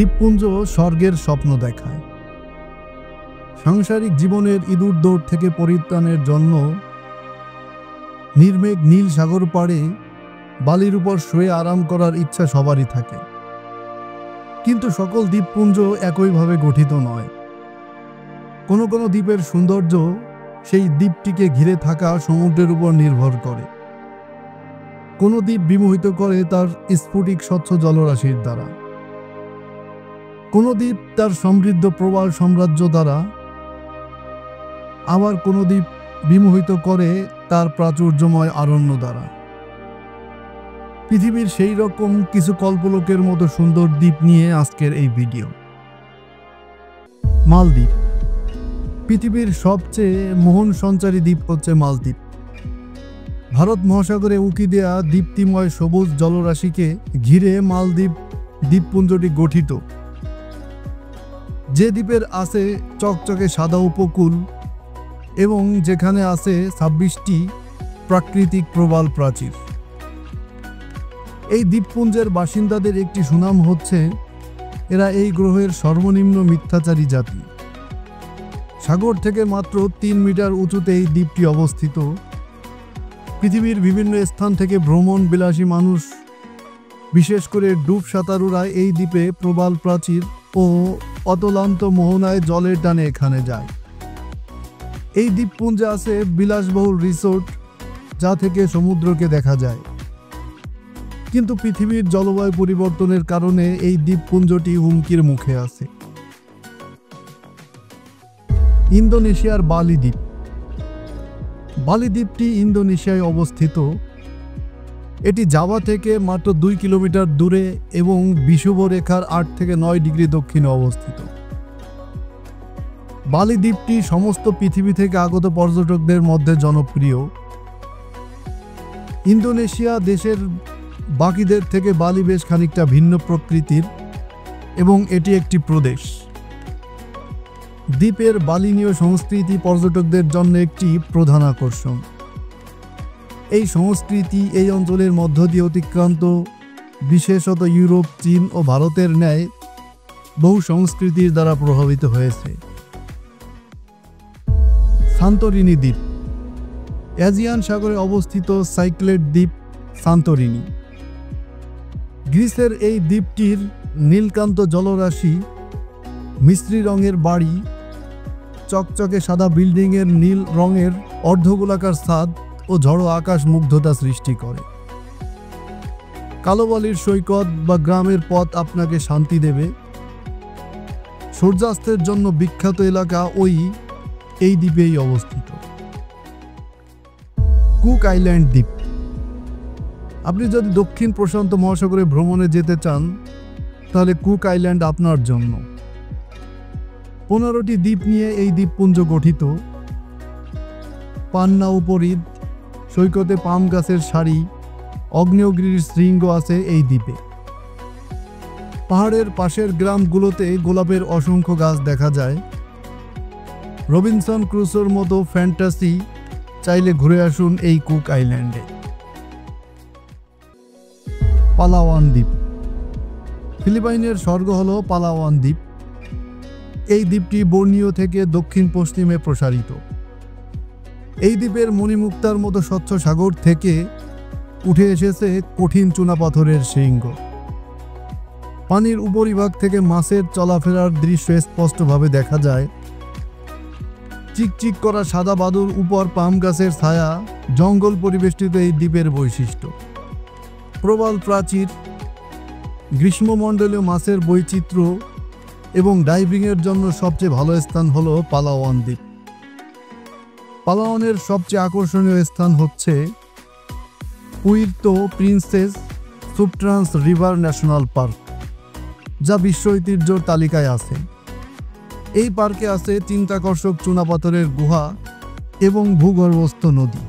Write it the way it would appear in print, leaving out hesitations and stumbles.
দ্বীপপুঞ্জ স্বর্গের স্বপ্ন দেখায়। সাংসারিক জীবনের ইঁদুর দৌড় থেকে পরিত্রাণের জন্য নির্মেঘ নীল সাগর পাড়ে বালির উপর শুয়ে আরাম করার ইচ্ছা সবারই থাকে। কিন্তু সকল দ্বীপপুঞ্জ একইভাবে গঠিত নয়। কোনো কোনো দ্বীপের সৌন্দর্য সেই দ্বীপটিকে ঘিরে থাকা সমুদ্রের উপর নির্ভর করে। কোনো দ্বীপ বিমোহিত করে তার স্ফটিক স্বচ্ছ জলরাশির দ্বারা, কোনো দ্বীপ তার সমৃদ্ধ প্রবাল সাম্রাজ্য দ্বারা, আবার কোনো দ্বীপ বিমোহিত করে তার প্রাচুর্যময় অরণ্য দ্বারা। পৃথিবীর সেই রকম কিছু কল্পলোকের মতো সুন্দর দ্বীপ নিয়ে আজকের এই ভিডিও। মালদ্বীপ। পৃথিবীর সবচেয়ে মোহন সঞ্চারী দ্বীপ হচ্ছে মালদ্বীপ। ভারত মহাসাগরে উঁকি দেয়া দীপ্তিময় সবুজ জলরাশিকে ঘিরে মালদ্বীপ দ্বীপপুঞ্জটি গঠিত, যে দ্বীপের আছে চকচকে সাদা উপকূল এবং যেখানে আছে 26টি প্রাকৃতিক প্রবাল প্রাচীর। এই দ্বীপপুঞ্জের বাসিন্দাদের একটি সুনাম হচ্ছে এরা এই গ্রহের সর্বনিম্ন মিথ্যাচারী জাতি। সাগর থেকে মাত্র 3 মিটার উঁচুতে এই দ্বীপটি অবস্থিত। পৃথিবীর বিভিন্ন স্থান থেকে ভ্রমণ বিলাসী মানুষ, বিশেষ করে ডুব সাঁতারুরা এই দ্বীপে প্রবাল প্রাচীর ও অতলান্ত মোহনায় জলের টানে এখানে যায়। এই দ্বীপপুঞ্জে আছে বিলাসবহুল রিসোর্ট, যা থেকে সমুদ্রকে দেখা যায়। কিন্তু পৃথিবীর জলবায়ু পরিবর্তনের কারণে এই দ্বীপপুঞ্জটি হুমকির মুখে আছে। ইন্দোনেশিয়ার বালি দ্বীপ। বালি দ্বীপটি ইন্দোনেশিয়ায় অবস্থিত। এটি জাভা থেকে মাত্র 2 কিলোমিটার দূরে এবং বিষুবরেখার 8 থেকে 9 ডিগ্রি দক্ষিণে অবস্থিত। বালি দ্বীপটি সমস্ত পৃথিবী থেকে আগত পর্যটকদের মধ্যে জনপ্রিয়। ইন্দোনেশিয়া দেশের বাকিদের থেকে বালি বেশ খানিকটা ভিন্ন প্রকৃতির এবং এটি একটি প্রদেশ। দ্বীপের বালিনীয় সংস্কৃতি পর্যটকদের জন্য একটি প্রধান আকর্ষণ। এই সংস্কৃতি এই অঞ্চলের মধ্য দিয়ে অতিক্রান্ত, বিশেষত ইউরোপ, চীন ও ভারতের ন্যায় বহু সংস্কৃতির দ্বারা প্রভাবিত হয়েছে। সান্তোরিনি দ্বীপ। এজিয়ান সাগরে অবস্থিত সাইক্লেড দ্বীপ সান্তোরিনি। গ্রিসের এই দ্বীপটির নীলকান্ত জলরাশি, মিশ্রি রঙের বাড়ি, চকচকে সাদা বিল্ডিংয়ের নীল রঙের অর্ধগোলাকার ছাদ ও ঝড়ো আকাশ মুগ্ধতা সৃষ্টি করে। কালো বালির সৈকত বা গ্রামের পথ আপনাকে শান্তি দেবে। সূর্যাস্তের জন্য বিখ্যাত এলাকা এই দ্বীপেই অবস্থিত। কুক আইল্যান্ড দ্বীপ। আপনি যদি দক্ষিণ প্রশান্ত মহাসাগরে ভ্রমণে যেতে চান তাহলে কুক আইল্যান্ড আপনার জন্য। 15টি দ্বীপ নিয়ে এই দ্বীপপুঞ্জ গঠিত। পান্না উপহ্রদ, সৈকতে পাম গাছের সারি, আগ্নেয়গিরির শৃঙ্গ আছে এই দ্বীপে। পাহাড়ের পাশের গ্রামগুলোতে গোলাপের অসংখ্য গাছ দেখা যায়। রবিনসন ক্রুসোর মতো ফ্যান্টাসি চাইলে ঘুরে আসুন এই কুক আইল্যান্ডে। পালাওয়ান দ্বীপ। ফিলিপাইনের স্বর্গ হল পালাওয়ান দ্বীপ। এই দ্বীপটি বর্নিও থেকে দক্ষিণ পশ্চিমে প্রসারিত। এই দ্বীপের মণিমুক্তার মতো স্বচ্ছ সাগর থেকে উঠে এসেছে কঠিন চুনাপাথরের শৃঙ্গ। পানির উপরিভাগ থেকে মাছের চলাফেরার দৃশ্য স্পষ্টভাবে দেখা যায়। চিকচিক করা সাদা বাদুর উপর পাম গাছের ছায়া, জঙ্গল পরিবেষ্টিত এই দ্বীপের বৈশিষ্ট্য। প্রবাল প্রাচীর, গ্রীষ্মমণ্ডলীয় মাছের বৈচিত্র্য এবং ডাইভিংয়ের জন্য সবচেয়ে ভালো স্থান হল পালাওয়ান দ্বীপ। পালাওয়ানের সবচেয়ে আকর্ষণীয় স্থান হচ্ছে পুইর্তো প্রিন্সেস সুবট্রান্স রিভার ন্যাশনাল পার্ক, যা বিশ্ব ঐতিহ্যর তালিকায় আছে। এই পার্কে আছে চিন্তাকর্ষক চুনাপাথরের গুহা এবং ভূগর্ভস্থ নদী।